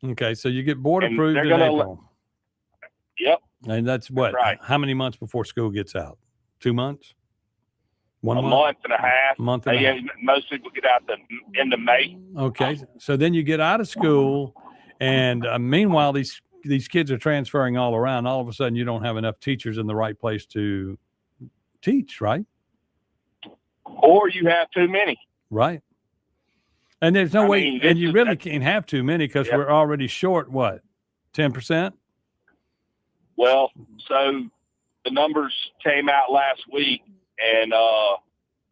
Okay. So you get board And approved they're in gonna April. Yep. And that's what? Right. How many months before school gets out? 2 months? A month and a half. Month and a half. Most people get out the end of May. Okay. So then you get out of school, and meanwhile, these kids are transferring all around. All of a sudden, you don't have enough teachers in the right place to teach, right? Or you have too many. Right. And there's no way, and you really can't have too many because we're already short, what, 10%? Well, so the numbers came out last week, and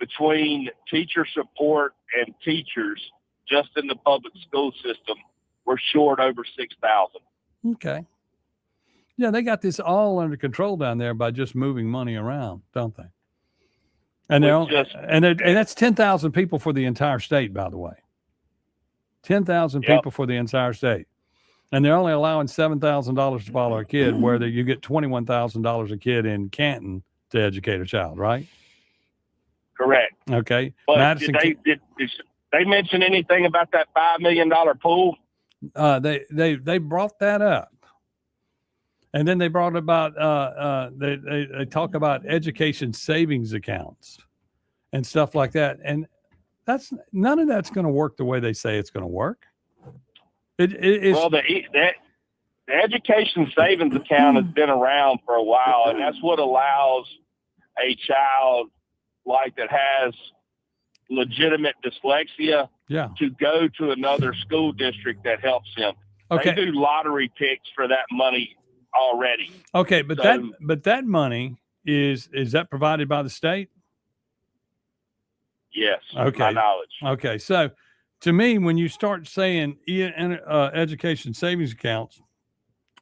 between teacher support and teachers, just in the public school system, we're short over 6,000. Okay. Yeah, they got this all under control down there by just moving money around, don't they? And that's 10,000 people for the entire state, by the way. 10,000 people for the entire state. And they're only allowing $7,000 to follow a kid, where you get $21,000 a kid in Canton to educate a child, right? Correct. Okay. But Madison, did they mention anything about that $5 million pool? They brought that up. And then they brought about they talk about education savings accounts and stuff like that. And none of that's going to work the way they say it's going to work. Well, the education savings account has been around for a while, and that's what allows a child that has legitimate dyslexia to go to another school district that helps him. Okay. They do lottery picks for that money already. Okay, but that money is that provided by the state? Yes. Okay. My knowledge. Okay, so to me, when you start saying education savings accounts,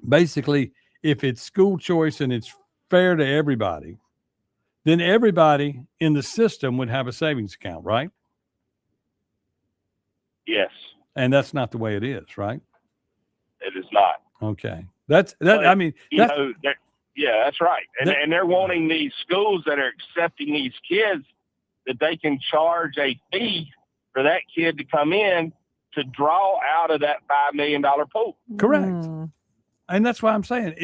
basically, if it's school choice and it's fair to everybody, then everybody in the system would have a savings account, right? Yes. And that's not the way it is, right? It is not. Okay. That's that. But, I mean, you know, yeah, that's right. And they're wanting these schools that are accepting these kids that they can charge a fee for that kid to come in to draw out of that $5 million pool. Correct. And that's why I'm saying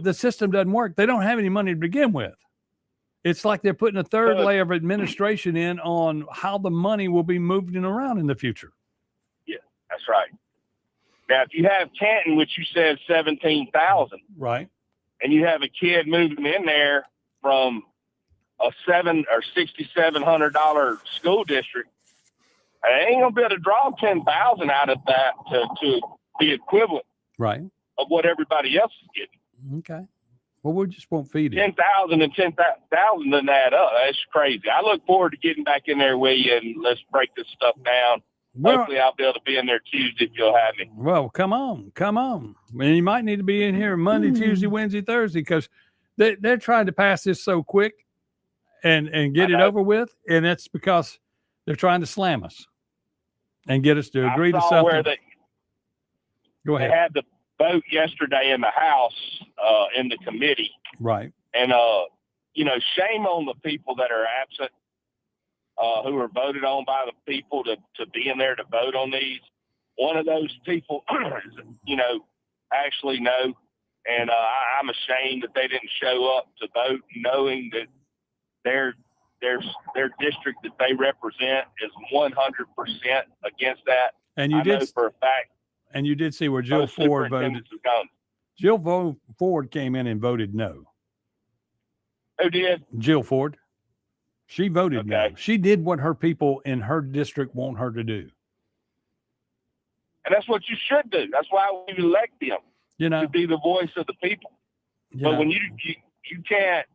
the system doesn't work. They don't have any money to begin with. It's like they're putting a third layer of administration in on how the money will be moving around in the future. Yeah, that's right. Now, if you have Canton, which you said 17,000, right, and you have a kid moving in there from a $700 or $6,700 school district, I ain't gonna be able to draw 10,000 out of that to the equivalent, right, of what everybody else is getting. Okay. Well, we just won't feed it. 10,000 and 10,000 doesn't add up. That's crazy. I look forward to getting back in there with you and let's break this stuff down. Well, hopefully I'll be able to be in there Tuesday if you'll have me. Well, come on. And you might need to be in here Monday, Tuesday, Wednesday, Thursday, because they're trying to pass this so quick and get it over with. And that's because they're trying to slam us and get us to agree to something. Where Go ahead. They had the vote yesterday in the House, in the committee. Right. And, you know, shame on the people that are absent, who are voted on by the people to be in there to vote on these. One of those people, you know, actually know. And I'm ashamed that they didn't show up to vote, knowing that their district that they represent is 100% against that. And you did know for a fact. And you did see where Jill Ford voted. Jill Ford came in and voted no. Who did? Jill Ford. She voted no. She did what her people in her district want her to do. And that's what you should do. That's why we elect them. You know, to be the voice of the people. But when you can't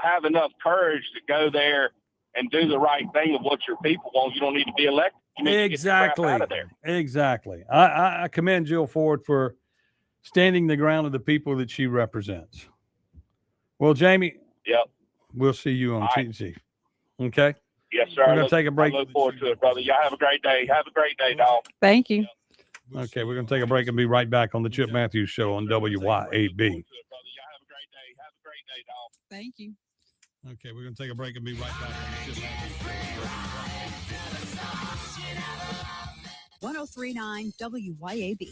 have enough courage to go there and do the right thing of what your people want, you don't need to be elected. You need to get the crap out of there. Exactly. I commend Jill Ford for standing the ground of the people that she represents. Well, Jamie. Yep. We'll see you on Tuesday. Okay. Yes, sir. We're going to take a break. I look forward to it, brother. Y'all have a great day. Have a great day, dog. Thank you. Okay, we're going to take a break and be right back on the Chip Matthews Show on WYAB. Thank you. Okay, we're going to take a break and be right back on the Chip Matthews Show. 1039 WYAB.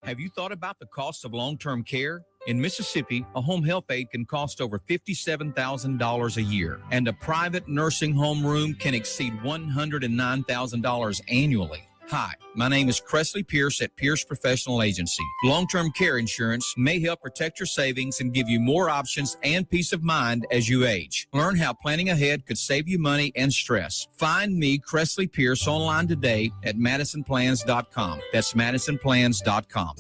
Have you thought about the cost of long-term care? In Mississippi, a home health aide can cost over $57,000 a year, and a private nursing home room can exceed $109,000 annually. Hi, my name is Cressley Pierce at Pierce Professional Agency. Long-term care insurance may help protect your savings and give you more options and peace of mind as you age. Learn how planning ahead could save you money and stress. Find me, Cressley Pierce, online today at MadisonPlans.com. That's MadisonPlans.com.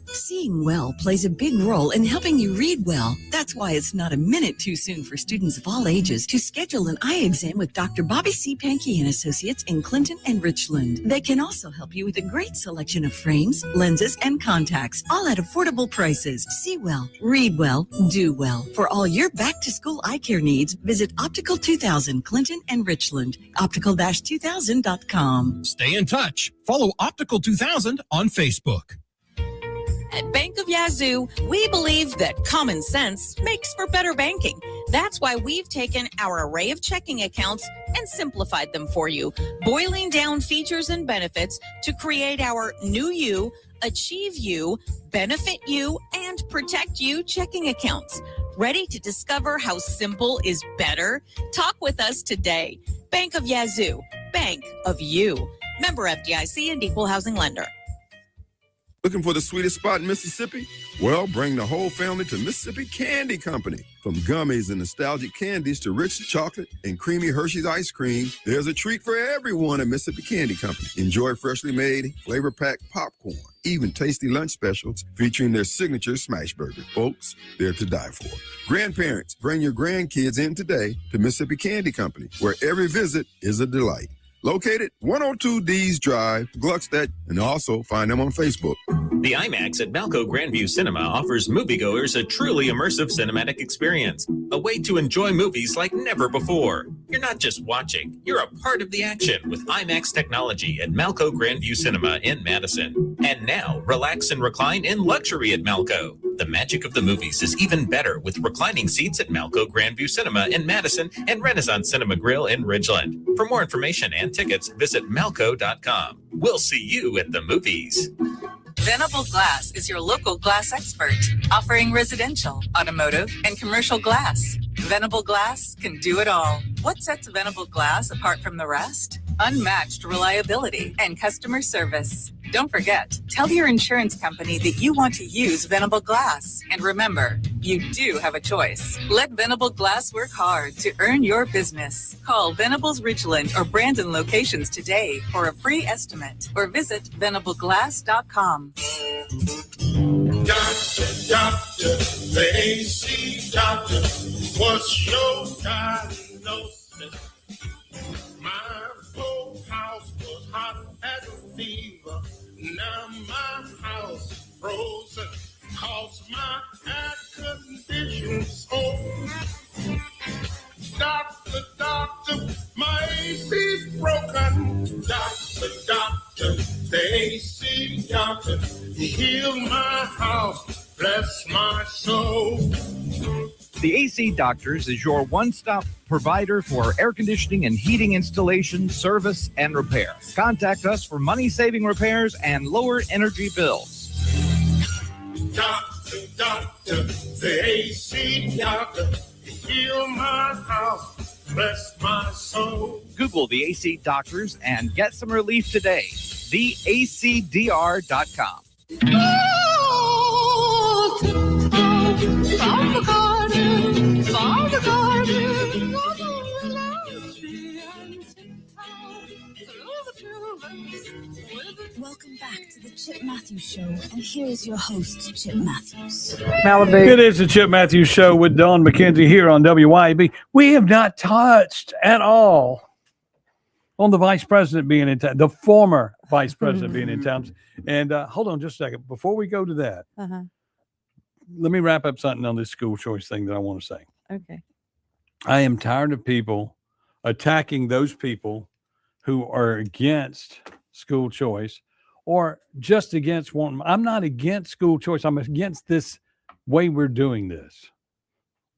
Seeing well plays a big role in helping you read well. That's why it's not a minute too soon for students of all ages to schedule an eye exam with Dr. Bobby C. Pankey and Associates in Clinton and Richland. They can also help you with a great selection of frames, lenses, and contacts, all at affordable prices. See well, read well, do well. For all your back-to-school eye care needs, visit Optical 2000 Clinton and Richland. Optical-2000.com. Stay in touch. Follow Optical 2000 on Facebook. At Bank of Yazoo, we believe that common sense makes for better banking. That's why we've taken our array of checking accounts and simplified them for you, boiling down features and benefits to create our New You, Achieve You, Benefit You, and Protect You checking accounts. Ready to discover how simple is better? Talk with us today. Bank of Yazoo, Bank of You. Member FDIC and Equal Housing Lender. Looking for the sweetest spot in Mississippi? Well, bring the whole family to Mississippi Candy Company. From gummies and nostalgic candies to rich chocolate and creamy Hershey's ice cream, there's a treat for everyone at Mississippi Candy Company. Enjoy freshly made, flavor-packed popcorn, even tasty lunch specials featuring their signature smash burger. Folks, they're to die for. Grandparents, bring your grandkids in today to Mississippi Candy Company, where every visit is a delight. Located 102 D's Drive, Gluckstadt, and also find them on Facebook. The IMAX at Malco Grandview Cinema offers moviegoers a truly immersive cinematic experience, a way to enjoy movies like never before. You're not just watching, you're a part of the action with IMAX technology at Malco Grandview Cinema in Madison. And now, relax and recline in luxury at Malco. The magic of the movies is even better with reclining seats at Malco Grandview Cinema in Madison and Renaissance Cinema Grill in Ridgeland. For more information and tickets, visit malco.com. We'll see you at the movies. Venable Glass is your local glass expert, offering residential, automotive, and commercial glass. Venable Glass can do it all. What sets Venable Glass apart from the rest? Unmatched reliability and customer service. Don't forget, tell your insurance company that you want to use Venable Glass. And remember, you do have a choice. Let Venable Glass work hard to earn your business. Call Venable's Ridgeland or Brandon locations today for a free estimate or visit venableglass.com. Doctor, the AC doctor, what's your diagnosis? My whole house was hot as a fever. Now my house frozen, cause my air conditioner's on. Doctor, my AC's broken. Doctor, the AC doctor, heal my house, bless my soul. The AC Doctors is your one-stop provider for air conditioning and heating installation, service, and repair. Contact us for money-saving repairs and lower energy bills. Doctor, the AC doctor, heal my house, bless my soul. Google the AC Doctors and get some relief today. TheACDR.com. Welcome back to the Chip Matthews Show, and here is your host, Chip Matthews. Malibu. It is the Chip Matthews Show with Dawn McKenzie here on WYAB. We have not touched at all on the vice president being in town, the former vice president being in town. And hold on just a second. Before we go to that, let me wrap up something on this school choice thing that I want to say. Okay. I am tired of people attacking those people who are against school choice or just against one. I'm not against school choice. I'm against this way we're doing this.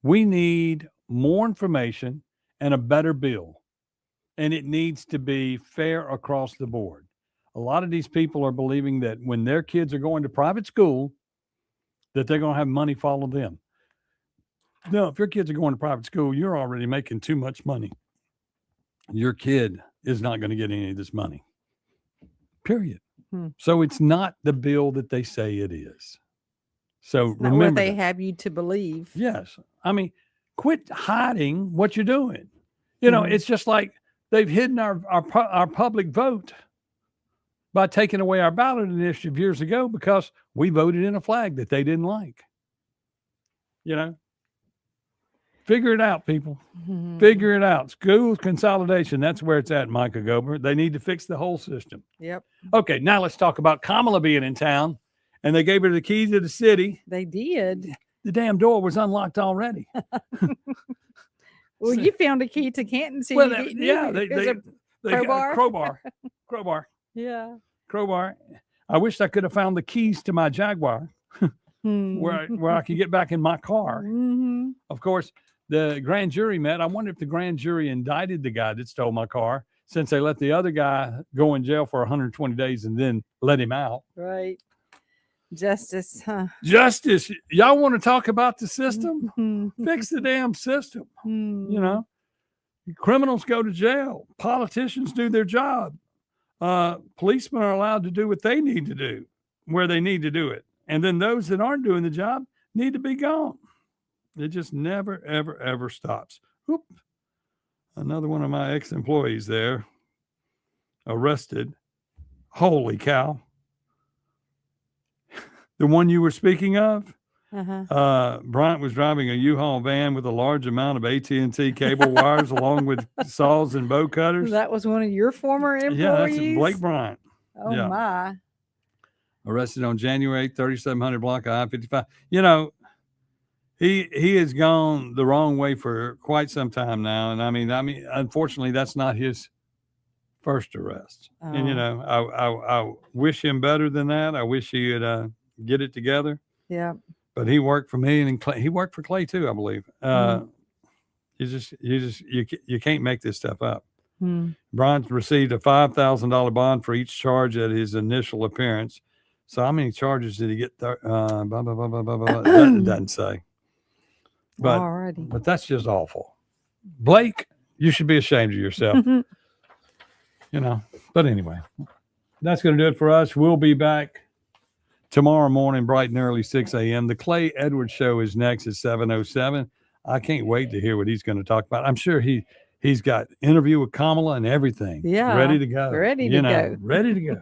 We need more information and a better bill, and it needs to be fair across the board. A lot of these people are believing that when their kids are going to private school, that they're going to have money follow them. No, if your kids are going to private school, you're already making too much money. Your kid is not going to get any of this money. Period. So it's not the bill that they say it is. So It's not remember what they that. have you to believe. Yes. I mean, quit hiding what you're doing. You know, it's just like they've hidden our public vote by taking away our ballot initiative years ago because we voted in a flag that they didn't like. You know, figure it out, people. Figure it out. School consolidation. That's where it's at, Micah Gober. They need to fix the whole system. Yep. Okay, now let's talk about Kamala being in town, and they gave her the keys to the city. They did. The damn door was unlocked already. Well, you found a key to Canton City. Well, didn't you? yeah, It was they a got crowbar. a crowbar. Yeah. Crowbar. I wish I could have found the keys to my Jaguar where I could get back in my car. Of course, the grand jury met. I wonder if the grand jury indicted the guy that stole my car since they let the other guy go in jail for 120 days and then let him out. Right. Justice, huh? Justice. Y'all want to talk about the system? Fix the damn system. You know, criminals go to jail. Politicians do their job. Policemen are allowed to do what they need to do where they need to do it. And then those that aren't doing the job need to be gone. It just never, ever, ever stops. Oop. Another one of my ex-employees there arrested. Holy cow. The one you were speaking of, Bryant was driving a U-Haul van with a large amount of AT&T cable wires along with saws and bow cutters. That was one of your former employees? Yeah, that's Blake Bryant. Oh, my. Arrested on January 8th, 3700 block of I-55. You know, he has gone the wrong way for quite some time now. And I mean, unfortunately, that's not his first arrest. And, you know, I wish him better than that. I wish he would get it together. Yeah. But he worked for me and Clay. He worked for Clay too, I believe. You can't make this stuff up. Bryant received a $5,000 bond for each charge at his initial appearance. So how many charges did he get? That doesn't say. But that's just awful. Blake, you should be ashamed of yourself. You know. But anyway, that's going to do it for us. We'll be back tomorrow morning, bright and early, 6 a.m. The Clay Edwards Show is next at 7:07. I can't wait to hear what he's going to talk about. I'm sure he's got interview with Kamala and everything. Yeah. Ready to go. Ready to go. Ready to go.